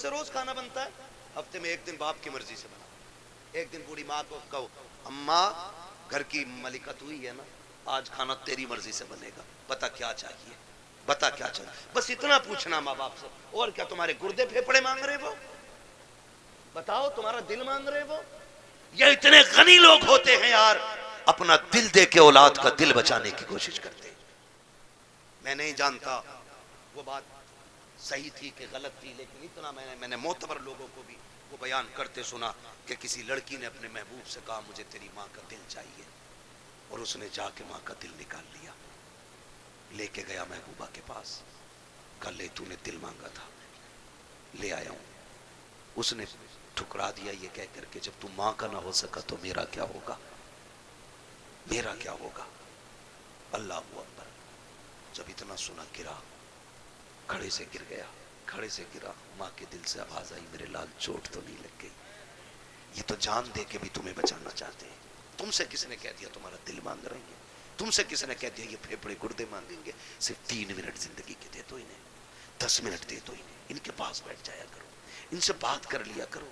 سے روز کھانا بنتا ہے، ہفتے میں ایک دن باپ کی مرضی سے بنا، ایک دن بوڑھی ماں کو کہو اماں گھر کی ملکہ تو ہی ہے نا، آج کھانا تیری مرضی سے بنے گا، بتا کیا چاہیے، بتا کیا چاہیے، بس اتنا پوچھنا ماں باپ سے. اور کیا تمہارے گردے پھیپڑے مانگ رہے وہ؟ بتاؤ تمہارا دل مانگ رہے وہ؟ یہ اتنے غنی لوگ ہوتے ہیں یار، اپنا دل دے کے اولاد کا دل بچانے کی کوشش کرتے. میں نہیں جانتا وہ بات صحیح تھی کہ غلط تھی، لیکن اتنا میں نے معتبر لوگوں کو بھی وہ بیان کرتے سنا کہ کسی لڑکی نے اپنے محبوب سے کہا مجھے تیری ماں کا دل چاہیے، اور اس نے جا کے ماں کا دل نکال لیا، لے کے گیا محبوبہ کے پاس، کہا لے تو نے دل مانگا تھا لے آیا ہوں. اس نے ٹھکرا دیا یہ کہہ کر کے جب تو ماں کا نہ ہو سکا تو میرا کیا ہوگا، میرا کیا ہوگا. اللہ اکبر. جب اتنا سنا گرا، کھڑے سے گر گیا، کھڑے سے گرا، ماں کے دل سے آواز آئی میرے لال چوٹ تو نہیں لگ گئی، یہ تو جان دے کے بھی تمہیں بچانا چاہتے ہیں. تم سے کس نے کہہ دیا تمہارا دل مانگ رہے ہیں؟ تم سے کس نے کہہ دیا یہ پھیپڑے گردے مانگیں گے؟ صرف 3 منٹ زندگی کے دے دو انہیں، 10 منٹ دے دو انہیں، ان کے پاس بیٹھ جایا کرو، ان سے بات کر لیا کرو،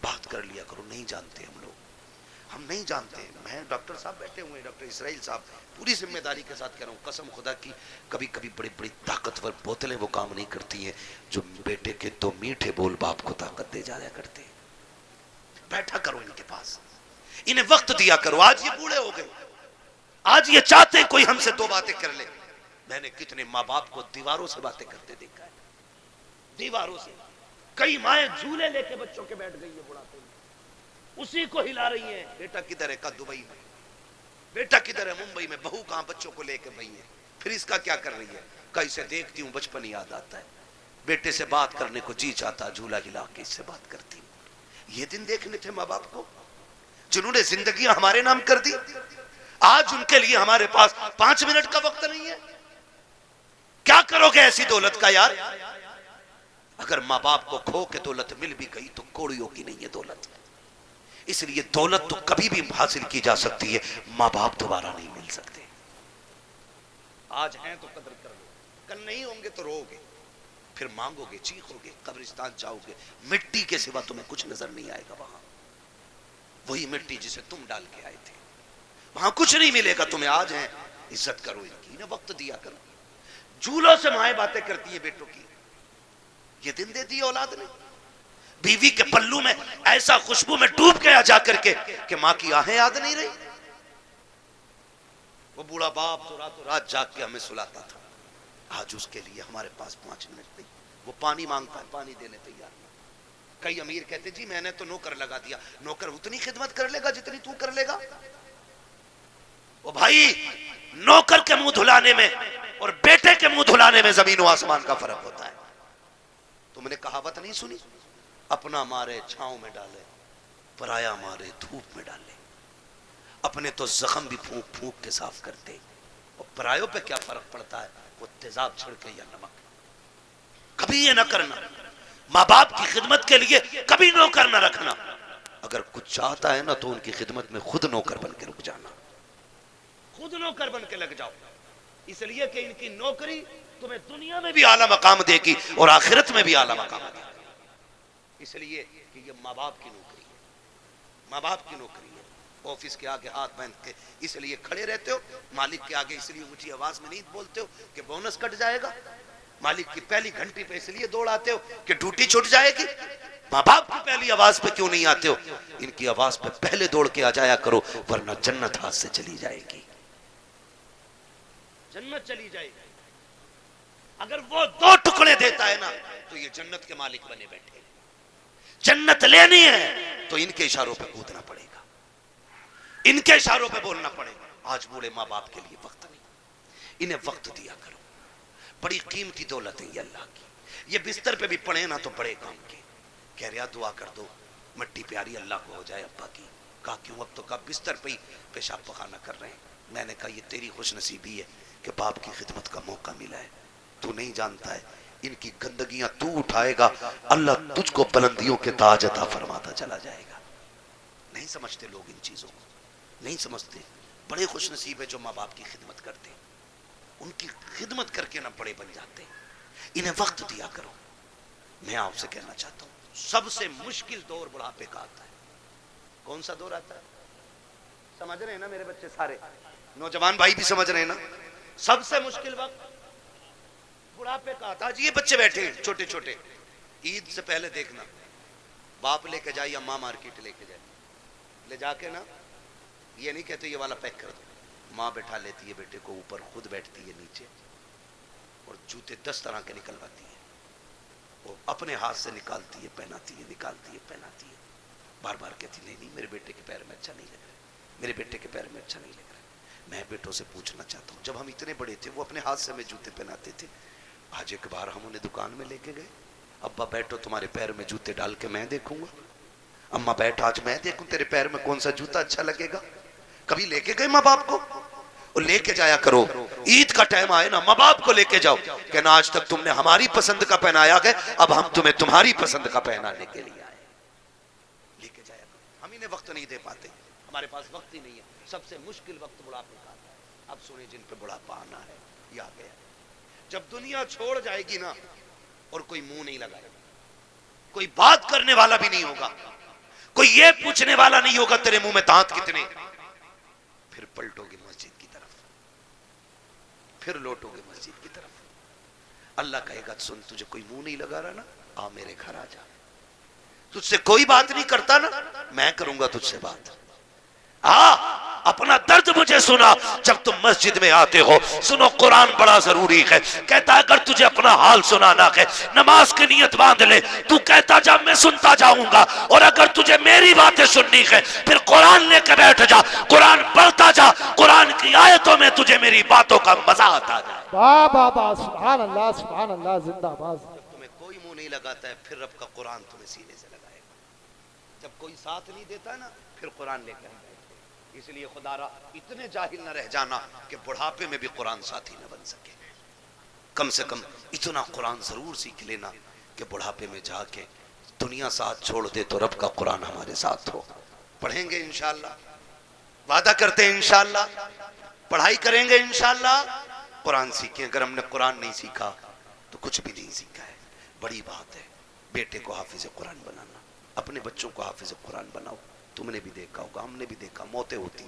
بات کر لیا کرو. نہیں جانتے ہم لوگ، ہم نہیں جانتے. میں ڈاکٹر صاحب بیٹھے ہوئے، ڈاکٹر اسرائیل صاحب، پوری ذمہ داری کے ساتھ کہہ رہا ہوں قسم خدا کی، کبھی کبھی بڑی بڑی طاقتور بوتلیں وہ کام نہیں کرتی ہیں جو بیٹے کے 2 میٹھے بول باپ کو طاقت دے جایا کرتے ہیں. بیٹھا کرو ان کے پاس، انہیں وقت دیا کرو. آج یہ بوڑھے ہو گئے، آج یہ چاہتے ہیں کوئی ہم سے 2 باتیں کر لے. میں نے کتنے ماں باپ کو دیواروں سے باتیں کرتے دیکھا ہے، دیواروں سے. کئی مائیں جھولے لے کے بچوں کے بیٹھ گئی ہے بڑھاپے میں، اسی کو ہلا رہی ہیں. بیٹا کدھر ہے؟ کا دبئی میں. بیٹا کدھر ہے؟ ممبئی میں. بہو کہاں؟ بچوں کو لے کے بھئی ہے. پھر اس کا کیا کر رہی ہے؟ کہیں سے دیکھتی ہوں بچپن یاد آتا ہے، بیٹے سے بات کرنے کو جی چاہتا، جھولا ہلا کے اس سے بات کرتی ہوں. یہ دن دیکھنے تھے ماں باپ کو جنہوں نے زندگیاں ہمارے نام کر دی. آج ان کے لیے ہمارے پاس 5 منٹ کا وقت نہیں ہے. کیا کرو گے ایسی دولت کا یار؟ اگر ماں باپ کو کھو کے دولت مل بھی گئی تو کوڑیوں کی نہیں ہے دولت. اس لیے دولت تو کبھی بھی حاصل کی جا سکتی ہے، ماں باپ دوبارہ نہیں مل سکتے. آج ہیں تو قدر کر لو، کل نہیں ہوں گے تو رو گے، پھر مانگو گے، چیخو گے، قبرستان جاؤ گے، مٹی کے سوا تمہیں کچھ نظر نہیں آئے گا. وہاں وہی مٹی جسے تم ڈال کے آئے تھے، وہاں کچھ نہیں ملے گا تمہیں. آج ہیں، عزت کرو ان کی، انہیں وقت دیا کرو. جھولوں سے مائیں باتیں کرتی ہیں بیٹوں کی. یہ دن دے دی اولاد نے، بیوی کے پلو میں ایسا خوشبو میں ڈوب گیا جا کر کے کہ ماں کی آہیں یاد نہیں رہی. وہ بوڑھا باپ تو راتوں رات جاگ کے ہمیں سلاتا تھا، آج اس کے لیے ہمارے پاس 5 منٹ نہیں. وہ پانی مانگتا ہے، پانی دینے تیار نہیں. کئی امیر کہتے جی میں نے تو نوکر لگا دیا. نوکر اتنی خدمت کر لے گا جتنی تو کر لے گا. وہ بھائی نوکر کے منہ دھلانے میں اور بیٹے کے منہ دھلانے میں زمین و آسمان کا فرق ہوتا ہے. تم نے کہاوت نہیں سنی؟ اپنا مارے چھاؤں میں ڈالے، پرایا مارے دھوپ میں ڈالے. اپنے تو زخم بھی پھونک پھونک کے صاف کرتے، اور پرایوں پہ کیا فرق پڑتا ہے؟ وہ تیزاب چھڑکے یا نمک. کبھی یہ نہ کرنا، ماں باپ کی خدمت کے لیے کبھی نوکر نہ رکھنا. اگر کچھ چاہتا ہے نا تو ان کی خدمت میں خود نوکر بن کے رک جانا، خود نوکر بن کے لگ جاؤ. اس لیے کہ ان کی نوکری تمہیں دنیا میں بھی اعلیٰ مقام دے گی اور آخرت میں بھی اعلیٰ مقام دے گی. اس لیے کہ یہ ماں باپ کی نوکری ہے، ماں باپ کی نوکری ہے. آفس کے آگے ہاتھ باندھ کے اس لیے کھڑے رہتے ہو، مالک کے آگے اس لیے اونچی آواز میں نہیں بولتے ہو کہ بونس کٹ جائے گا. مالک کی پہلی گھنٹی پہ اس لیے دوڑ آتے ہو کہ ڈیوٹی چھوٹ جائے گی. ماں باپ کی پہلی آواز پہ کیوں نہیں آتے ہو؟ ان کی آواز پہ پہلے دوڑ کے آ جایا کرو، ورنہ جنت ہاتھ سے چلی جائے گی، جنت چلی جائے گی. اگر وہ 2 ٹکڑے دیتا ہے نا تو یہ جنت کے مالک بنے بیٹھے. جنت لینی ہے تو ان کے اشاروں پہ کودنا پڑے گا، ان کے اشاروں پہ بولنا پڑے گا. آج بوڑھے ماں باپ کے لیے وقت نہیں، انہیں وقت دیا کرو. بڑی قیمتی دولت ہے یہ اللہ کی. یہ بستر پہ بھی پڑے نا تو بڑے کام کے. کہہ رہا دعا کر دو مٹی پیاری اللہ کو ہو جائے ابا کی. کہا کیوں؟ اب تو کہا بستر پہ ہی پیشاب پخانہ کر رہے ہیں. میں نے کہا یہ تیری خوش نصیبی ہے کہ باپ کی خدمت کا موقع ملا ہے. تو نہیں جانتا ہے ان کی گندگیاں تو اٹھائے گا، اللہ تجھ کو بلندیوں کے تاج عطا فرماتا چلا جائے گا. نہیں سمجھتے لوگ ان چیزوں کو، نہیں سمجھتے. بڑے خوش نصیب ہے جو ماں باپ کی خدمت کرتے، ان کی خدمت کر کے نہ بڑے بن جاتے. انہیں وقت دیا کرو، میں آپ سے کہنا چاہتا ہوں سب سے مشکل دور بڑھاپے کا آتا ہے. کون سا دور آتا ہے؟ سمجھ رہے ہیں نا میرے بچے سارے نوجوان بھائی بھی سمجھ رہے ہیں نا؟ سب سے مشکل وقت بڑھاپے کا آتا ہے. جی یہ بچے بیٹھے ہیں چھوٹے چھوٹے, عید سے پہلے دیکھنا باپ لے کے جائے یا ماں مارکیٹ لے کے جائے, لے جا کے نا یہ نہیں کہتے یہ والا پیک کر دو, ماں بیٹھا لیتی ہے بیٹے کو اوپر, خود بیٹھتی ہے نیچے اور جوتے 10 طرح کے نکلواتی ہے, وہ اپنے ہاتھ سے نکالتی ہے پہناتی ہے, نکالتی ہے پہناتی ہے, بار بار کہتی نہیں نہیں میرے بیٹے کے پیر میں اچھا نہیں لگ رہا, میرے بیٹے کے پیر میں اچھا نہیں لگ رہا. میں بیٹوں سے پوچھنا چاہتا ہوں جب ہم اتنے بڑے تھے وہ اپنے ہاتھ سے ہمیں جوتے پہناتے تھے, آج ایک بار ہم انہیں دکان میں لے کے گئے, ابا بیٹھو تمہارے پیر میں جوتے ڈال کے میں دیکھوں گا, اما بیٹھ آج میں دیکھوں تیرے پیر میں کون سا جوتا اچھا لگے گا. کبھی لے کے گئے ماں باپ کو؟ اور لے کے جایا کرو, عید کا ٹائم آئے نا ماں باپ کو لے کے جاؤ, کہنا آج تک تم نے ہماری پسند کا پہنایا گیا, اب ہم تمہیں تمہاری پسند کا پہنانے کے لیے آئے. لے کے جایا کرو. ہم انہیں وقت نہیں دے پاتے, ہمارے پاس وقت ہی نہیں ہے. سب سے مشکل وقت بڑھاپے کا آتا ہے. اب سنیں جن پہ بڑھاپا آنا ہے یہ آ گیا. جب دنیا چھوڑ جائے گی نا اور کوئی منہ نہیں لگائے گا, کوئی بات کرنے والا بھی نہیں ہوگا, کوئی یہ پوچھنے والا نہیں ہوگا تیرے منہ میں دانت کتنے, پھر پلٹو گے مسجد کی طرف, پھر لوٹو گے مسجد کی طرف. اللہ کہے گا سن تجھے کوئی منہ نہیں لگا رہا نا, آ میرے گھر آ جا, تجھ سے کوئی بات نہیں کرتا نا میں کروں گا تجھ سے بات. اپنا درد مجھے سنا جب تم مسجد میں آتے ہو. سنو قرآن بڑا ضروری ہے, کہتا ہے اگر تجھے اپنا حال سنانا ہے نماز کی نیت باندھ لے, تو کہتا جا میں سنتا جاؤں گا, اور اگر تجھے میری باتیں سننی ہے پھر قرآن لے کے بیٹھ جا, قرآن پڑھتا جا, قرآن کی آیتوں میں تجھے میری باتوں کا مزہ آتا جائے. واہ واہ واہ, سبحان اللہ سبحان اللہ, زندہ باد. جب تمہیں کوئی منہ نہیں لگاتا ہے پھر رب کا قرآن تمہیں سینے سے لگائے گا. جب کوئی ساتھ نہیں دیتا نا پھر قرآن لے کر. اس لیے خدا را اتنے جاہل نہ رہ جانا کہ بڑھاپے میں بھی قرآن ساتھی نہ بن سکے. کم سے کم اتنا قرآن ضرور سیکھ لینا کہ بڑھاپے میں جا کے دنیا ساتھ چھوڑ دے تو رب کا قرآن ہمارے ساتھ ہو. پڑھیں گے انشاءاللہ, وعدہ کرتے ہیں انشاءاللہ, پڑھائی کریں گے انشاءاللہ, قرآن سیکھیں. اگر ہم نے قرآن نہیں سیکھا تو کچھ بھی نہیں سیکھا ہے. بڑی بات ہے بیٹے کو حافظ قرآن بنانا, اپنے بچوں کو حافظ قرآن بناؤ. تم نے بھی دیکھا ہوگا, ہم نے بھی دیکھا, موتیں ہوتی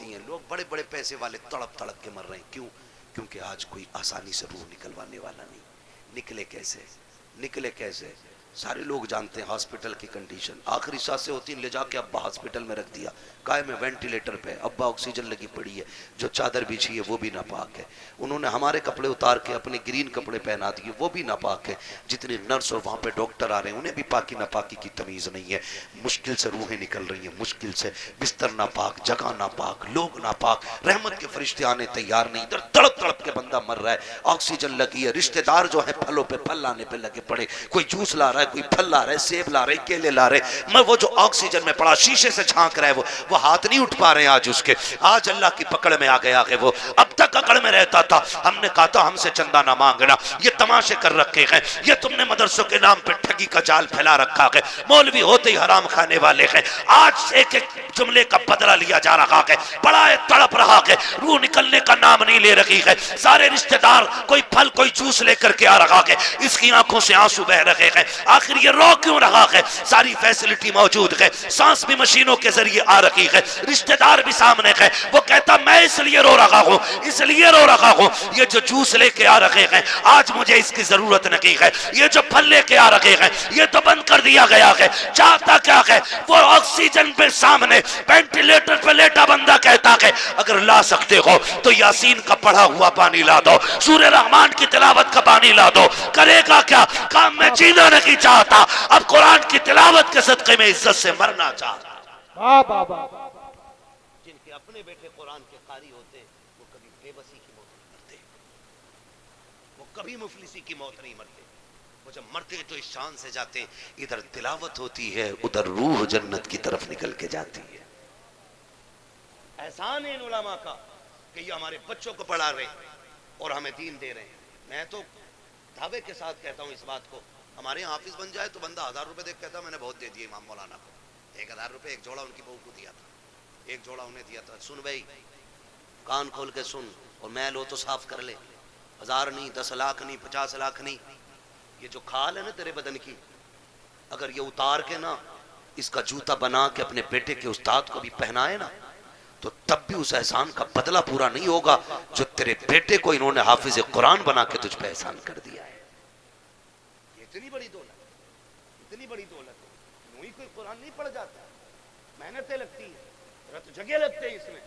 ہیں, لوگ بڑے بڑے پیسے والے تڑپ تڑپ کے مر رہے ہیں. کیوں؟ کیونکہ آج کوئی آسانی سے روح نکلوانے والا نہیں. نکلے کیسے؟ سارے لوگ جانتے ہیں ہاسپٹل کی کنڈیشن, آخری سانسیں ہوتی ہیں, لے جا کے ابا ہاسپٹل میں رکھ دیا, کائے میں وینٹیلیٹر پہ, ابا آکسیجن لگی پڑی ہے, جو چادر بچھی ہے وہ بھی ناپاک ہے, انہوں نے ہمارے کپڑے اتار کے اپنے گرین کپڑے پہنا دیے وہ بھی ناپاک ہے, جتنے نرس اور وہاں پہ ڈاکٹر آ رہے ہیں انہیں بھی پاکی ناپاکی کی تمیز نہیں ہے. مشکل سے روحیں نکل رہی ہیں, مشکل سے, بستر ناپاک, جگہ ناپاک, لوگ ناپاک, رحمت کے فرشتے آنے تیار نہیں, ادھر تڑپ تڑپ کے بندہ مر رہا ہے, آکسیجن لگی ہے, رشتہ دار جو ہے پھلوں پہ پھل لانے پہ لگے پڑے, کوئی جوس لا رہا ہے, کوئی پھل لا رہا ہے, سیب لا رہے, کیلے لا رہے, میں وہ جو آکسیجن میں پڑا شیشے سے جھانک رہا ہے وہ ہاتھ نہیں اٹھ پا رہے ہیں آج اس کے. آج اللہ کی پکڑ میں آ گیا کہ وہ اب تک اکڑ میں رہتا تھا, ہم نے کہا تھا ہم سے چندہ نہ مانگنا, یہ تماشے کر رکھے ہیں, یہ تم نے مدرسوں کے نام پہ ٹھگی کا جال پھیلا رکھا ہے, مولوی ہوتے ہی حرام کھانے والے ہیں. آج ایک ایک جملے کا بدلہ لیا جا رہا ہے, بڑا تڑپ رہا ہے, روح نکلنے کا نام نہیں لے رہی ہے. سارے رشتہ دار کوئی پھل کوئی جوس لے کر کے آ رہا ہے, اس کی آنکھوں سے آنسو بہ رہے ہیں. آخر یہ رو کیوں رہا ہے؟ ساری فیسلٹی موجود ہے, سانس بھی مشینوں کے ذریعے آ رہی ہے, رشتہ دار بھی سامنے ہے, وہ کہتا میں اس لیے رو رہا ہوں, اس لیے رو رہا ہوں, یہ جو جوس لے کے آ رہے ہیں آج مجھے اس کی ضرورت نہیں ہے, یہ جو پھل لے کے آ رہے ہیں یہ تو بند کر دیا گیا ہے. چاہتا کیا ہے؟ وہ آکسیجن پہ سامنے وینٹیلیٹر پہ لیٹا بندہ کہتا ہے اگر لا سکتے ہو تو یاسین کا پڑھا ہوا پانی لا دو, سورہ رحمان کی تلاوت کا پانی لا دو. کرے گا کیا؟ کام میں جینا نہیں چاہتا, اب قرآن کی تلاوت کے صدقے میں عزت سے مرنا چاہتا. جن کے اپنے بیٹے قرآن کے قاری ہوتے وہ کبھی بے بسی کی موت نہیں مرتے, وہ کبھی مفلسی کی موت نہیں مرتے. وہ جب مرتے تو اس شان سے جاتے, ادھر تلاوت ہوتی ہے ادھر روح جنت کی طرف نکل کے جاتی ہے. احسان ہے ان علماء کا کہ یہ ہمارے بچوں کو پڑھا رہے ہیں اور ہمیں دین دے رہے ہیں. میں تو دعوے کے ساتھ کہتا ہوں اس بات کو, ہمارے یہاں حافظ بن جائے تو بندہ 1000 روپے دیکھ کہتا میں نے بہت دے دیے امام مولانا کو. 1000 روپے ایک جوڑا ان کی بہو کو دیا تھا, ایک جوڑا انہیں دیا تھا. سن بھائی کان کھول کے سن, اور میں لو تو صاف کر لے, 1000 نہیں, 10 لاکھ نہیں, 50 لاکھ نہیں, یہ جو کھال ہے نا تیرے بدن کی، اگر یہ اتار کے نا اس کا جوتا بنا کے اپنے بیٹے کے استاد کو بھی پہنائے نا تو تب بھی اس احسان کا بدلہ پورا نہیں ہوگا جو تیرے بیٹے کو انہوں نے حافظ قرآن بنا کے تجھ پہ احسان کر دیا ہے۔ یہ اتنی بڑی دولت، اتنی بڑی دولت ہے، وہی کوئی قرآن نہیں پڑھ جاتا، محنتیں لگتی ہیں، رت جگہ لگتے ہیں، اس میں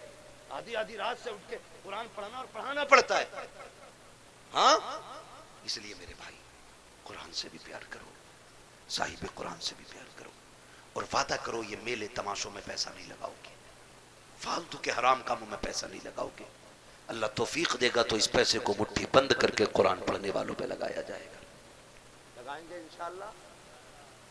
آدھی آدھی رات سے اٹھ کے قرآن پڑھنا اور پڑھانا پڑتا ہے۔ ہاں اس لیے میرے بھائی قرآن سے بھی پیار کرو، صاحب قرآن سے بھی پیار کرو، اور وعدہ کرو یہ میلے تماشوں میں پیسہ نہیں لگاؤ گے، فالتو کے حرام کاموں میں پیسہ نہیں لگاؤ گے۔ اللہ توفیق دے گا تو اس پیسے کو مٹھی بند کر کے قرآن پڑھنے والوں پہ لگایا جائے گا، لگائیں گے انشاءاللہ۔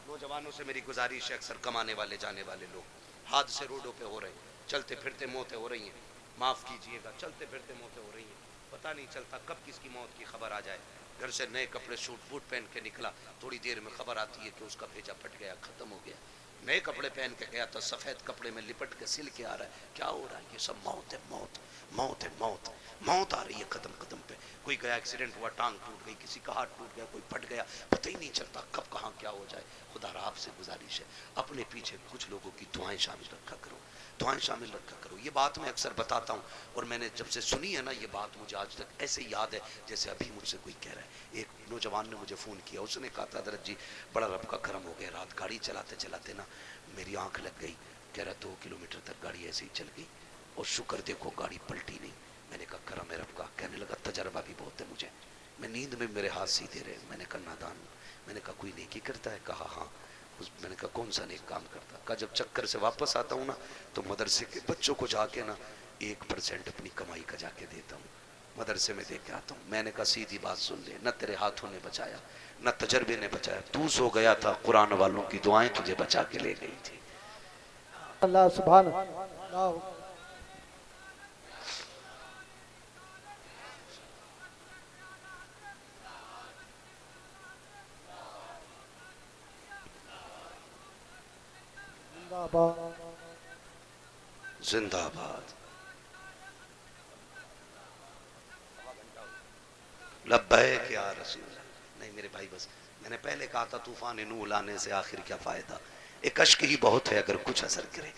نوجوانوں سے میری گزارش ہے، اکثر کمانے والے جانے والے لوگ حادثے روڈوں پہ ہو رہے ہیں، چلتے پھرتے موتیں ہو رہی ہیں، معاف کیجئے گا، چلتے پھرتے موتیں ہو رہی ہیں، پتہ نہیں چلتا کب کس کی موت کی خبر آ جائے۔ گھر سے نئے کپڑے سوٹ بوٹ پہن کے نکلا، تھوڑی دیر میں خبر آتی ہے کہ اس کا بھیجا پھٹ گیا، ختم ہو گیا۔ نئے کپڑے پہن کے گیا تو سفید کپڑے میں لپٹ کے سل کے آ رہا ہے، کیا ہو رہا ہے؟ یہ سب موت ہے، موت موت ہے، موت موت آ رہی ہے قدم قدم پہ۔ کوئی گیا ایکسیڈنٹ ہوا، ٹانگ ٹوٹ گئی، کسی کا ہاتھ ٹوٹ گیا، کوئی پھٹ گیا، پتہ ہی نہیں چلتا کب کہاں کیا ہو جائے۔ خدا را آپ سے گزارش ہے اپنے پیچھے کچھ لوگوں کی دعائیں شامل رکھا کرو، دعائیں شامل رکھا کرو۔ یہ بات میں اکثر بتاتا ہوں، اور میں نے جب سے سنی ہے نا یہ بات مجھے آج تک ایسے یاد ہے جیسے ابھی مجھ سے کوئی کہہ رہا ہے۔ ایک نوجوان نے مجھے فون کیا، اس نے کہا تھا حضرت جی بڑا رب کا کرم ہو گیا، رات گاڑی چلاتے چلاتے نا میری آنکھ لگ گئی، کہہ رہا 2 کلومیٹر تک گاڑی ایسے ہی چل گئی اور شکر دیکھو گاڑی پلٹی نہیں۔ میں نے کہا کرم ہے رب کا۔ کہنے لگا تجربہ بھی بہت ہے مجھے، میں نیند میں میرے ہاتھ سیدھے رہے۔ میں نے کہا نادان، میں نے کہا کوئی نیکی کرتا ہے؟ کہا ہاں۔ میں نے کہا کون سا نیک کام کرتا؟ کہا جب چکر سے واپس آتا ہوں نا تو مدرسے کے بچوں کو جا کے نا 1% اپنی کمائی کا جا کے دیتا ہوں، مدرسے میں دے کے آتا ہوں۔ میں نے کہا سیدھی بات سن لے، نہ تیرے ہاتھوں نے بچایا نہ تجربے نے بچایا، تو سو گیا تھا، قرآن والوں کی دعائیں تجھے بچا کے لے گئی تھی۔ اللہ سبحان اللہ۔ زندہ باد، لبیک یا رسول اللہ۔ نہیں میرے بھائی بس میں نے پہلے کہا تھا طوفان نوح لانے سے آخر کیا فائدہ، ایک اشک ہی بہت ہے اگر کچھ اثر کرے۔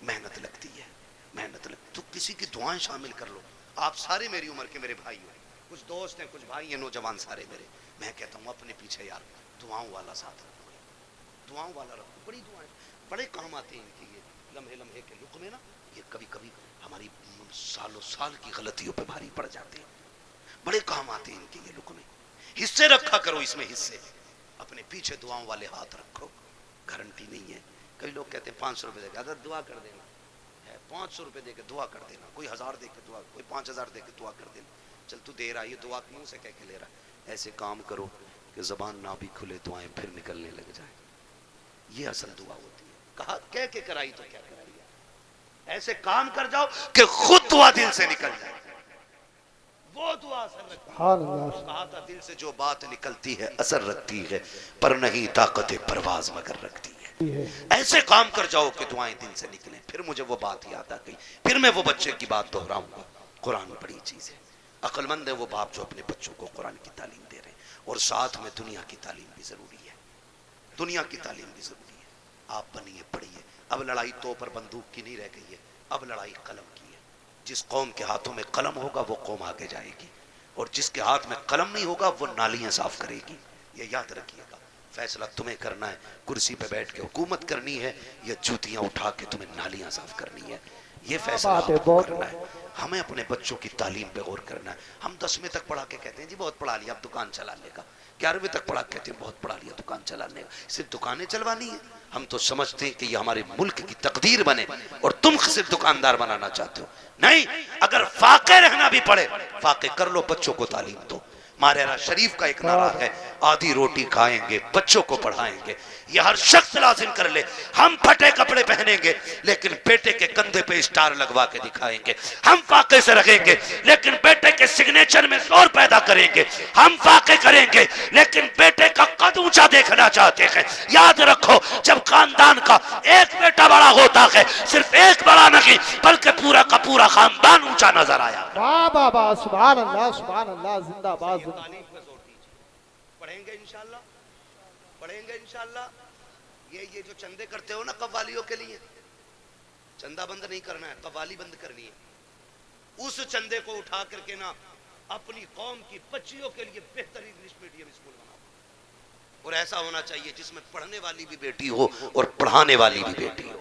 محنت لگتی ہے، محنت لگتی، تو کسی کی دعائیں شامل کر لو۔ آپ سارے میری عمر کے میرے بھائی ہو، کچھ دوست ہیں، کچھ بھائی ہیں، نوجوان سارے میرے، میں کہتا ہوں اپنے پیچھے یار دعاؤں والا ساتھ رکھو، دعاؤں والا رکھو، بڑی دعائیں بڑے کام آتے ہیں ان کے۔ یہ لمحے لمحے کے لقمے نا یہ کبھی کبھی ہماری سالوں سال کی غلطیوں پہ بھاری پڑ جاتے ہیں، بڑے کام آتے ہیں ان کے یہ لقمے۔ حصے رکھا کرو اس میں، حصے اپنے پیچھے دعاؤں والے ہاتھ رکھو، گارنٹی نہیں ہے۔ کئی لوگ کہتے ہیں 500 روپے دے کے حضرت دعا کر دینا ہے، 500 روپے دے کے دعا کر دینا، کوئی 1000 دے کے دعا، کوئی 5000 دے کے دعا کر دینا۔ چل تو دے رہا ہے، یہ دعا منہ سے کہہ کے لے رہا ہے۔ ایسے کام کرو کہ زبان نہ بھی کھلے دعائیں پھر نکلنے لگ جائیں، یہ اصل دعا ہوتی ہے۔ کہا کہہ کے کرائی تو کیا کرائی ہے، ایسے کام کر جاؤ کہ خود دعا دل سے نکل جائے، وہ دعا اثر رکھتی ہے۔ سبحان اللہ۔ کہا تھا دل سے جو بات نکلتی ہے اثر رکھتی ہے، پر نہیں طاقت پرواز مگر رکھتی ہے۔ ایسے کام کر جاؤ کہ دعائیں دل سے نکلیں۔ پھر مجھے وہ بات یاد آ گئی، پھر میں وہ بچے کی بات دہراؤں گا۔ قرآن بڑی چیز ہے، عقل مند ہے وہ باپ جو اپنے بچوں کو قرآن کی تعلیم دے رہے ہیں، اور ساتھ میں دنیا کی تعلیم بھی ضروری ہے، دنیا کی تعلیم بھی ضروری ہے۔ آپ بنیے پڑھیے، اب لڑائی توپ اور بندوق کی نہیں رہ گئی ہے، اب لڑائی قلم کی ہے۔ جس قوم کے ہاتھوں میں قلم ہوگا وہ قوم آگے جائے گی، اور جس کے ہاتھ میں قلم نہیں ہوگا وہ نالیاں صاف کرے گی۔ یہ یاد رکھیے گا، فیصلہ تمہیں کرنا ہے، کرسی پہ بیٹھ کے حکومت کرنی ہے یا جوتیاں اٹھا کے تمہیں نالیاں صاف کرنی ہے، یہ فیصلہ آپ کو کرنا ہے۔ ہمیں اپنے بچوں کی تعلیم پہ غور کرنا ہے۔ ہم 10ویں تک پڑھا کے کہتے ہیں جی بہت پڑھا لیا اب دکان چلانے کا، 11ویں تک پڑھا کہتے ہیں بہت پڑھا لیا دکان چلانے کا، صرف دکانیں چلوانی ہے۔ ہم تو سمجھتے ہیں کہ یہ ہمارے ملک کی تقدیر بنے اور تم صرف دکاندار بنانا چاہتے ہو۔ نہیں، اگر فاقے رہنا بھی پڑے فاقے کر لو، بچوں کو تعلیم دو۔ ماریرا شریف کا ایک نعرہ ہے، آدھی روٹی کھائیں گے بچوں کو پڑھائیں گے۔ یہ ہر شخص لازم کر لے، ہم پھٹے کپڑے پہنیں گے لیکن بیٹے کے کندھے پہ اسٹار لگوا کے دکھائیں گے۔ ہم فاقے سے رکھیں گے لیکن بیٹے کے سگنیچر میں زور پیدا کریں گے۔ ہم فاقے کریں گے لیکن بیٹے کا قد اونچا دیکھنا چاہتے ہیں۔ یاد رکھو، جب خاندان کا ایک بیٹا بڑا ہوتا ہے صرف ایک بڑا نہیں بلکہ پورا کا پورا خاندان اونچا نظر آیا۔ واہ واہ واہ، سبحان اللہ سبحان اللہ، زندہ باد۔ پڑھیں گے انشاءاللہ، پڑھیں گے انشاءاللہ. یہ جو چندے کرتے ہو نا قوالیوں کے لیے، چندہ بند نہیں کرنا ہے، قوالی بند کرنی ہے. اس چندے کو اٹھا کر کے نا اپنی قوم کی بچیوں کے لیے بہترین انگلش میڈیم اسکول بناؤ. اور ایسا ہونا چاہیے جس میں پڑھنے والی بھی بیٹی ہو اور پڑھانے والی بھی بیٹی ہو.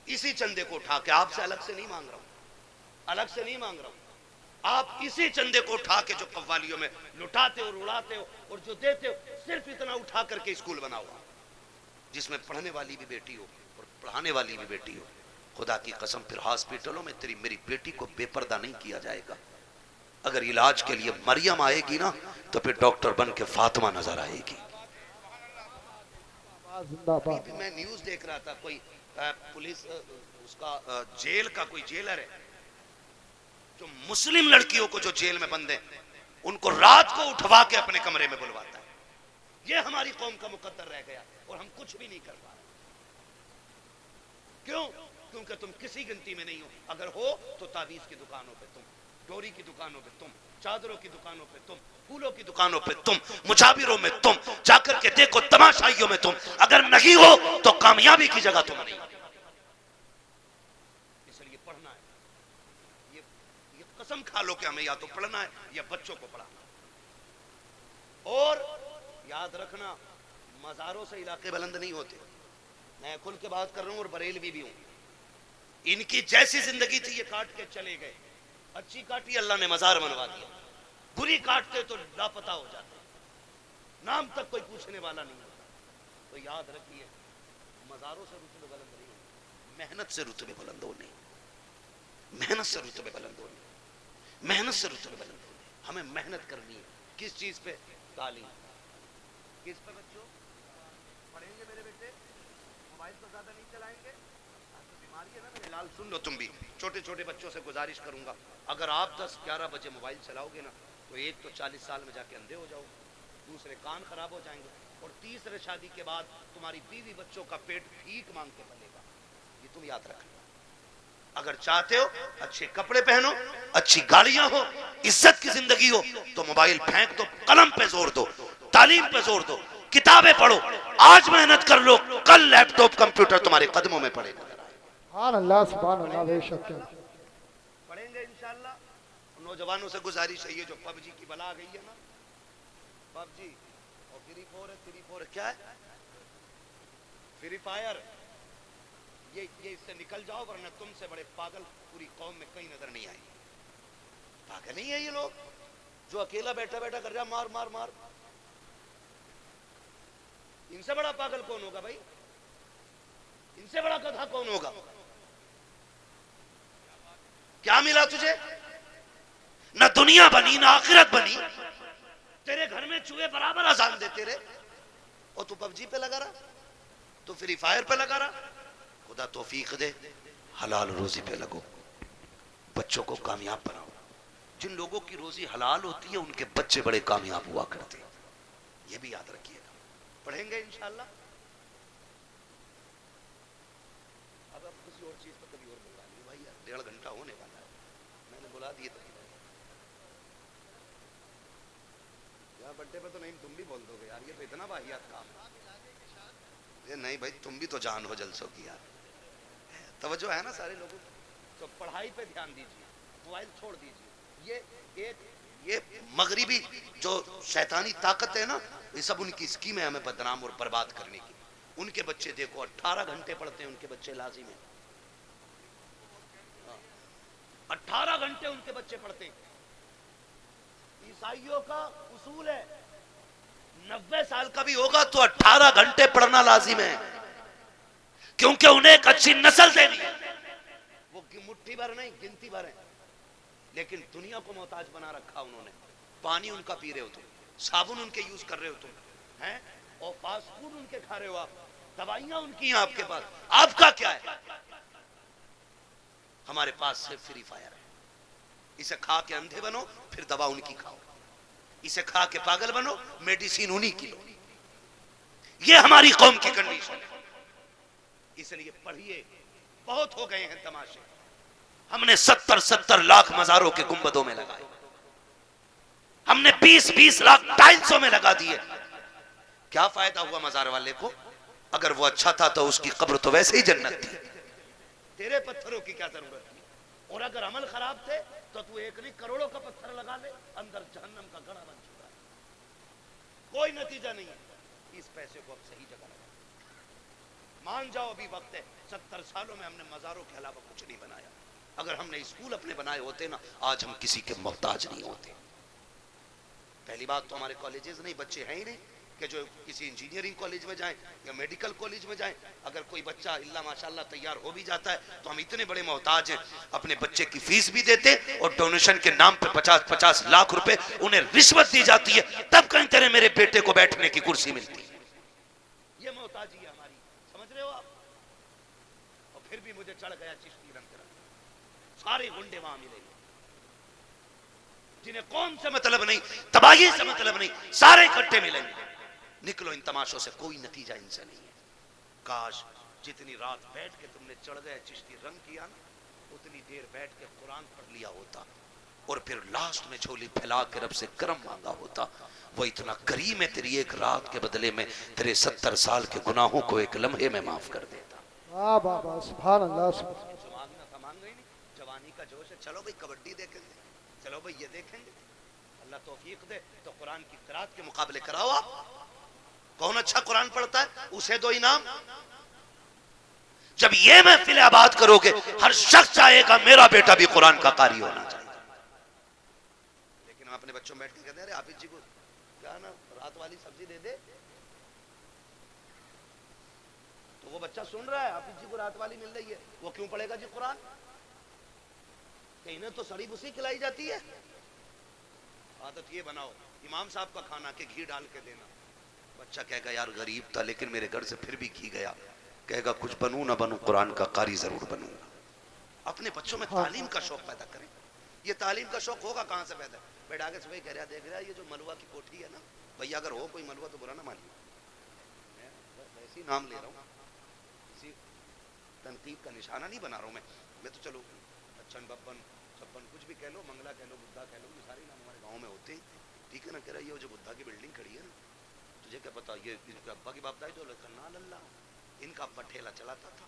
اسی چندے کو اٹھا کے، آپ سے الگ سے نہیں مانگ رہا ہوں، الگ سے نہیں مانگ رہا ہوں. آپ اسی چندے کو اٹھا کے جو قوالیوں میں لٹاتے ہو اور اڑاتے ہو اور جو دیتے ہو، صرف اتنا اٹھا کر کے اسکول بناؤ جس میں پڑھنے والی بھی بیٹی ہو اور پڑھانے والی بھی بیٹی ہو. خدا کی قسم پھر ہاسپٹلوں میں تیری میری بیٹی کو بے پردہ نہیں کیا جائے گا. اگر علاج کے لیے مریم آئے گی نا تو پھر ڈاکٹر بن کے فاطمہ نظر آئے گی. زندہ ابھی باد. بھی میں نیوز دیکھ رہا تھا، کوئی پولیس اس کا جیل کا کوئی جیلر ہے جو مسلم لڑکیوں کو جو جیل میں بند ہیں ان کو رات کو اٹھوا کے اپنے کمرے میں بلواتا ہے. یہ ہماری قوم کا مقدر رہ گیا اور ہم کچھ بھی نہیں کر پا رہے. کیوں؟ کیونکہ تم کسی گنتی میں نہیں ہو. اگر ہو تو تعویذ کی دکانوں پہ تم، ڈوری کی دکانوں پہ تم، چادروں کی دکانوں پہ تم، پھولوں کی دکانوں پہ تم، مجاوروں میں تم، جا کر کے دیکھو تماشائیوں میں تم. اگر نہیں ہو تو کامیابی کی جگہ تم نہیں. اس لیے پڑھنا ہے. یہ قسم کھا لو کہ ہمیں یا تو پڑھنا ہے یا بچوں کو پڑھانا. اور یاد رکھنا، مزاروں سے علاقے بلند نہیں ہوتے. میں کھل کے بات کر رہا ہوں اور بریلوی بھی ہوں. ان کی جیسی زندگی تھی یہ کاٹ کے چلے گئے. اچھی کاٹی اللہ نے مزار بنوا دیا، بری کاٹتے تو لاپتہ ہو جاتے، نام تک کوئی پوچھنے والا نہیں ہوتا. تو یاد رکھیے، مزاروں سے رتبے بلند نہیں ہونے، محنت سے رتبے بلند ہونے، محنت سے رتبے بلند ہونے، محنت سے رتبے بلند ہونے. ہمیں محنت کرنی ہے. کس چیز پہ؟ تعلیم. کس پہ بچوں؟ پڑھیں گے میرے بیٹے؟ موبائل تو زیادہ نہیں چلائیں گے؟ بیماری ہے نا میرے لال، سن لو تم بھی. چھوٹے چھوٹے بچوں سے گزارش کروں گا، اگر آپ 10-11 بجے موبائل چلاؤ گے نا تو ایک تو 40 سال میں جا کے اندھے ہو جاؤ گے، دوسرے کان خراب ہو جائیں گے، اور تیسرے شادی کے بعد تمہاری بیوی بچوں کا پیٹ بھیک مانگ کے پلے گا. یہ تم یاد رکھنا. اگر چاہتے ہو اچھے کپڑے پہنو، اچھی گاڑیاں ہو، عزت کی زندگی ہو، تو موبائل پھینک دو، قلم پہ زور دو، تعلیم پہ زور دو، کتابیں پڑھو. آج محنت کر لو، کل لیپ ٹاپ کمپیوٹر تمہارے قدموں میں پڑے گا. سبحان اللہ، سبحان اللہ، بے شک. پڑھیں گے انشاءاللہ. نوجوانوں سے گزارش ہے، یہ جو پب جی کی بلا آ گئی ہے نا، پب جی اور فری فور کیا ہے؟ Free fire. یہ اس سے نکل جاؤ، ورنہ تم سے بڑے پاگل پوری قوم میں کہیں نظر نہیں آئے. پاگل نہیں ہے یہ لوگ جو اکیلا بیٹھا بیٹھا کر رہا مار مار مار. ان سے بڑا پاگل کون ہوگا بھائی؟ ان سے بڑا گدھا کون ہوگا؟ کیا ملا تجھے؟ نہ دنیا بنی نہ آخرت بنی. تیرے گھر میں چوہے برابر اذان دیتے رہے اور تو پب جی پہ لگا رہا، تو فری فائر پہ لگا رہا. خدا توفیق دے، حلال روزی پہ لگو، بچوں کو کامیاب بناؤ. جن لوگوں کی روزی حلال ہوتی ہے ان کے بچے بڑے کامیاب ہوا کرتے ہیں. یہ بھی یاد رکھیے گا. پڑھیں گے انشاءاللہ. اب کسی اور چیز پر کبھی اور بلا لیں بھائی، 1.5 گھنٹہ ہونے والا ہے، میں نے بلا دیے تھے. یار بڑے پہ تو نہیں، تم بھی بول دو گے یار، یہ تو اتنا واہیات کام ہے. یہ نہیں بھائی، تم بھی تو جان ہو جلسوں کی یار. توجہ ہے نا سارے لوگوں. تو پڑھائی پہ دھیان دیجیے، موبائل چھوڑ دیجیے. یہ مغربی جو شیطانی طاقت ہے نا، یہ سب ان کی اسکیم ہے ہمیں بدنام اور برباد کرنے کی. ان کے بچے دیکھو 18 گھنٹے پڑھتے ہیں، ان کے بچے لازم ہیں. 18 گھنٹے ان کے بچے پڑھتے ہیں. عیسائیوں کا اصول ہے 90 سال کا بھی ہوگا تو 18 گھنٹے پڑھنا لازم ہے، کیونکہ انہیں ایک اچھی نسل دینی ہے. وہ مٹھی بھر نہیں، گنتی بھر ہے، لیکن دنیا کو محتاج بنا رکھا انہوں نے. پانی ان کا پی رہے ہو تم، صابن ان کے یوز کر رہے ہو تم ہیں، اور فاسٹ فوڈ ان کے کھا رہے ہو آپ، دوائیاں ان کی ہیں آپ کے پاس. آپ کا کیا ہے؟ ہمارے پاس صرف فری فائر ہے. اسے کھا کے اندھے بنو، پھر دوا ان کی کھاؤ. اسے کھا کے پاگل بنو، میڈیسین انہی کی لو. یہ ہماری قوم کی کنڈیشن ہے. اس لیے پڑھیے. بہت ہو گئے ہیں تماشے، ہم نے 70 لاکھ مزاروں کے گنبدوں میں لگائے. ہم نے 20-20 لاکھ ٹائلسوں میں لگا دیے. کیا فائدہ ہوا مزار والے کو؟ اگر وہ اچھا تھا تو اس کی قبر تو ویسے ہی جنت تھی. تیرے پتھروں کی کیا ضرورت تھی؟ اور اگر عمل خراب تھے تو تو ایک نہیں کروڑوں کا پتھر لگا لے, اندر جہنم کا گڑھا بن چکا ہے. کوئی نتیجہ نہیں ہے. اس پیسے کو اب صحیح جگہ لگا. مان جاؤ ابھی وقت ہے. 70 سالوں میں ہم نے مزاروں کے علاوہ کچھ نہیں بنایا. اگر ہم نے اسکول اپنے بنائے ہوتے نا, آج ہم کسی کے محتاج نہیں ہوتے. پہلی بات تو ہمارے کالجز نہیں, بچے ہیں ہی نہیں کہ جو کسی انجینئرنگ کالج میں جائیں یا میڈیکل کالج میں جائیں. اگر کوئی بچہ اللہ ماشاءاللہ تیار ہو بھی جاتا ہے تو ہم اتنے بڑے محتاج ہیں, اپنے بچے کی فیس بھی دیتے اور ڈونیشن کے نام پہ 50-50 لاکھ روپے انہیں رشوت دی جاتی ہے, تب کہیں تیرے میرے بیٹے کو بیٹھنے کی کرسی ملتی ہے. یہ محتاجی ہے ہماری, سمجھ رہے ہو آپ؟ اور پھر بھی مجھے چڑھ گیا چشتی رنگ رنگ. سارے گنڈے وہاں ملے گے جنہیں قوم سے مطلب نہیں, تباہی سے مطلب نہیں, سارے اکٹھے ملیں گے. نکلو ان تماشوں سے, کوئی نتیجہ ان سے نہیں ہے. کاش جتنی رات بیٹھ کے تم نے چڑھ گئے چشتی رنگ کیا نا, اتنی دیر بیٹھ کے قرآن پڑھ لیا ہوتا اور پھر لاسٹ میں جھولی پھیلا کے رب سے کرم مانگا ہوتا. وہ اتنا کریم ہے, تیری ایک رات کے بدلے میں تیرے 70 سال کے گناہوں کو ایک لمحے میں معاف کر دیتا. واہ بابا, سبحان اللہ. مانگنا تھا مانگا ہی نہیں. جوانی کا جوش ہے, چلو بھائی کبڈی دیکھیں گے, چلو بھائی یہ دیکھیں گے. اللہ توفیق دے تو قرآن کی قرات کے مقابلے کراؤ. آپ کون اچھا قرآن پڑھتا ہے اسے دو انعام. جب یہ محفل آباد کرو گے ہر شخص چاہے گا میرا بیٹا بھی قرآن کا قاری ہونا چاہیے. لیکن ہم اپنے بچوں میں بیٹھ کے کہتے ہیں ارے حافظ جی کو کیا نا رات والی سبزی دے دے, تو وہ بچہ سن رہا ہے حافظ جی کو رات والی مل رہی ہے, وہ کیوں پڑھے گا جی قرآن؟ کہ انہیں تو سڑی بسی کھلائی جاتی ہے. عادت یہ بناؤ امام صاحب کا کھانا کہ گھی ڈال کے دینا. بچہ کہے گا یار غریب تھا لیکن میرے گھر سے پھر بھی گھی گیا, کہے گا کچھ بنوں نہ بنوں قرآن کا قاری ضرور بنوں گا. اپنے بچوں میں تعلیم کا شوق پیدا کریں. یہ تعلیم کا شوق ہوگا کہاں سے پیدا؟ بیٹا کے صبح کہہ رہا دیکھ رہا یہ جو ملوا کی کوٹھی ہے نا, بھیا اگر ہو کوئی ملوا تو برا نہ مانیے, میں ویسے ہی نام لے رہا ہوں, کسی تنقید کا نشانہ نہیں بنا رہا ہوں میں تو چلو اچھن ببن چھپن کچھ بھی کہہ لو, منگلا کہہ لو, بدھا کہہ لو, یہ سارے نام ہمارے گاؤں میں ہوتے ہیں, ٹھیک ہے نا. کہہ رہا یہ جو بدھا کی بلڈنگ کھڑی ہے نا, تجھے کیا پتا یہ ان کے ابا کی باپ دائی جو کرنا اللہ, ان کا ابا ٹھیلا چلاتا تھا,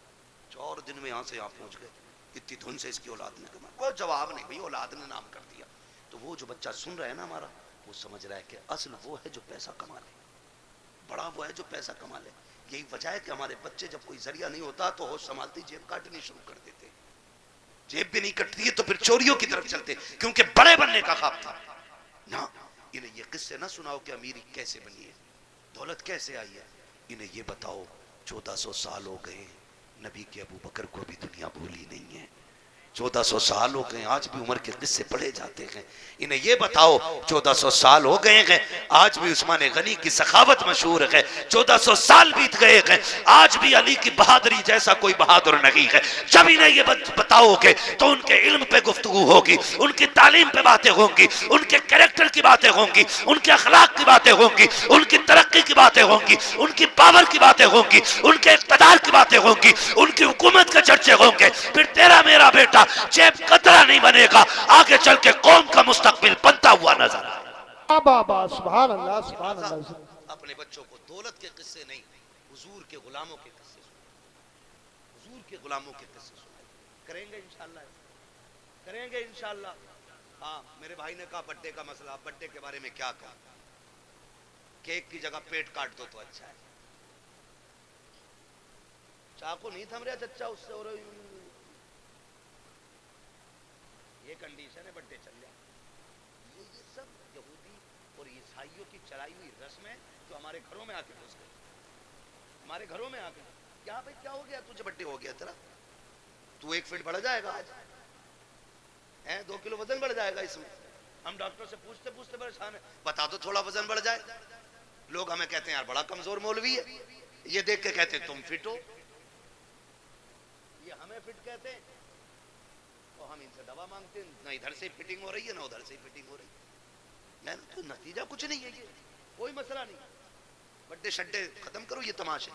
4 دن میں یہاں سے یہاں پہنچ گئے. اتنی دھن سے اس کی اولاد نے کمایا. کوئی جواب نہیں بھائی, اولاد نے نام کر دیا. تو وہ جو بچہ سن رہا ہے نا ہمارا, وہ سمجھ رہا ہے کہ اصل وہ ہے جو پیسہ کما لے, بڑا وہ ہے جو پیسہ کما لے. یہی وجہ ہے کہ ہمارے بچے جب کوئی ذریعہ نہیں ہوتا تو ہوش سنبھالتے جیب کاٹنی شروع کر دیتے. جیب بھی نہیں کٹتی ہے تو پھر چوریوں کی طرف چلتے, کیونکہ بڑے بننے کا خواب تھا نا. انہیں یہ قصے نہ سناؤ کہ امیری کیسے بنی ہے, دولت کیسے آئی ہے. انہیں یہ بتاؤ 1400 سال ہو گئے, نبی کے ابو بکر کو بھی دنیا بھولی نہیں ہے. 1400 سال ہو گئے, آج بھی عمر کے قصے پڑھے جاتے ہیں. انہیں یہ بتاؤ 1400 سال ہو گئے ہیں, آج بھی عثمان غنی کی سخاوت مشہور ہے. 1400 سال بیت گئے ہیں, آج بھی علی کی بہادری جیسا کوئی بہادر نہیں ہے. جب انہیں یہ بتاؤ گے تو ان کے علم پہ گفتگو ہوگی, ان کی تعلیم پہ باتیں ہوں گی, ان کے کریکٹر کی باتیں ہوں گی, ان کے اخلاق کی باتیں ہوں گی, ان کی ترقی کی باتیں ہوں گی, ان کی پاور کی باتیں ہوں گی, ان کے اقتدار کی باتیں ہوں گی, ان کی حکومت کے چرچے ہوں گے. پھر تیرا میرا بیٹا جیب قطرہ نہیں بنے گا, آگے چل کے قوم کا مستقبل بنتا ہوا نظر آئے. بابا سبحان اللہ, سبحان اللہ. اپنے بچوں کو دولت کے قصے نہیں, حضور کے غلاموں کے قصے سنائیں, حضور کے غلاموں کے قصے سنائیں. کریں گے انشاءاللہ, کریں گے انشاءاللہ. ہاں میرے بھائی نے کہا بڈے کا مسئلہ, بڈے کے بارے میں کیا کہا, کیک کی جگہ پیٹ کاٹ دو تو اچھا ہے. چاقو نہیں تھم رہا چچا اس سے, اور یہ کنڈیشن ہے بڈے چل جائے. یہ سب یہودی اور عیسائیوں کی چلائی ہوئی رسمیں جو ہمارے گھروں میں آ کے گھس گئی, ہمارے گھروں میں آ کے. کیا بھائی کیا ہو گیا, تجھے بڈے ہو گیا تیرا, تو 1 فٹ بڑھ جائے گا آج, 2 کلو وزن بڑھ جائے گا اس میں. ہم ڈاکٹر سے پوچھتے پوچھتے پریشان ہیں, بتا دو تھوڑا وزن بڑھ جائے. لوگ ہمیں کہتے ہیں یار بڑا کمزور مولوی ہے, یہ دیکھ کے کہتے ہیں تم فٹ ہو. یہ ہمیں فٹ کہتے ہیں اور ہم ان سے دوا مانگتے ہیں, نہ ادھر سے فٹنگ ہو رہی ہے نہ ادھر سے فٹنگ ہو رہی ہے. تو نتیجہ کچھ نہیں ہے, یہ کوئی مسئلہ نہیں. بڈے شڈے ختم کرو یہ تماشے.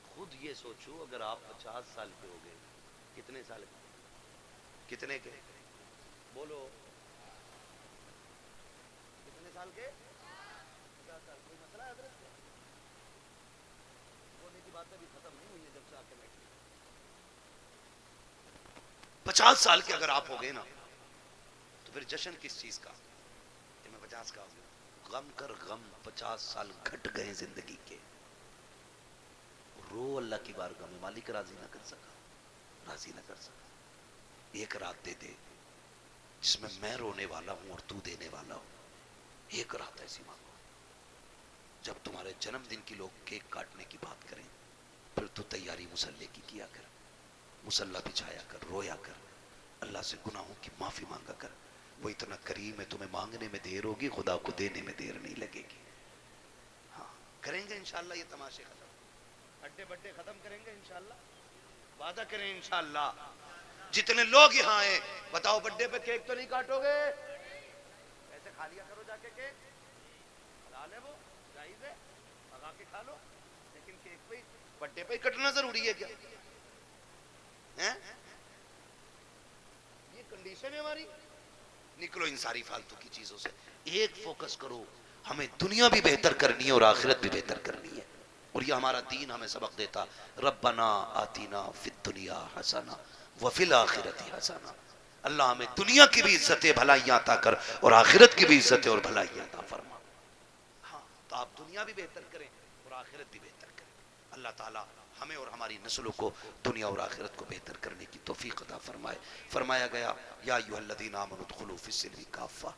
خود یہ سوچو اگر آپ 50 سال کے ہو گئے, کتنے سال کے, کتنے کے بولو, سال کے 50 سال کوئی مسئلہ ہے حضرت سے ہونے کی باتیں بھی ختم نہیں ہوئی ہیں جب سے آ کے بیٹھے 50 سال کے اگر آپ ہو گئے نا تو پھر جشن کس چیز کا کہ میں 50 کا ہوں غم کر غم 50 سال گھٹ گئے زندگی کے رو اللہ کی بارگاہ میں مالک راضی نہ کر سکا راضی نہ کر سکا ایک رات دے دے جس میں رونے والا ہوں اور تو دینے والا ہوں ایک رات ایسی مانگو جب تمہارے جنم دن کی لوگ کیک کاٹنے کی بات کریں پھر تو تیاری مسلح کی کیا کر مسلح بچھایا کر رویا کر اللہ سے گناہوں کی معافی مانگا کر وہ اتنا کریم ہے تمہیں مانگنے میں دیر ہوگی خدا کو دینے میں دیر نہیں لگے گی ہاں کریں گے انشاءاللہ یہ تماشے ختم اڈے بڈے ختم کریں گے انشاءاللہ وعدہ کریں انشاءاللہ جتنے لوگ یہاں ہیں بتاؤ بڈے پہ کیک تو نہیں کاٹو گے ایسے کھا لیا کرو جا کے کیک حلال ہے وہ جائز ہے پکا کے کھا لو لیکن کیک پہ بڈے پہ کٹنا ضروری ہے کیا یہ کنڈیشن ہے ہماری نکلو ان ساری فالتو کی چیزوں سے ایک فوکس کرو ہمیں دنیا بھی بہتر کرنی ہے اور آخرت بھی بہتر کرنی ہے اور یہ ہمارا دین ہمیں سبق دیتا ربنا آتینا فی الدنیا حسنہ وفی الآخرت حسنہ اللہ ہمیں دنیا کی بھی عزت بھلائیاں عطا کر اور آخرت کی بھی عزت اور بھلائیاں عطا فرما ہاں تو آپ دنیا بھی بہتر کریں اور آخرت بھی بہتر کریں اللہ تعالیٰ ہمیں اور ہماری نسلوں کو دنیا اور آخرت کو بہتر کرنے کی توفیق عطا فرمائے فرمایا گیا یا ایھا الذین آمنوا ادخلوا فی السلم کافہ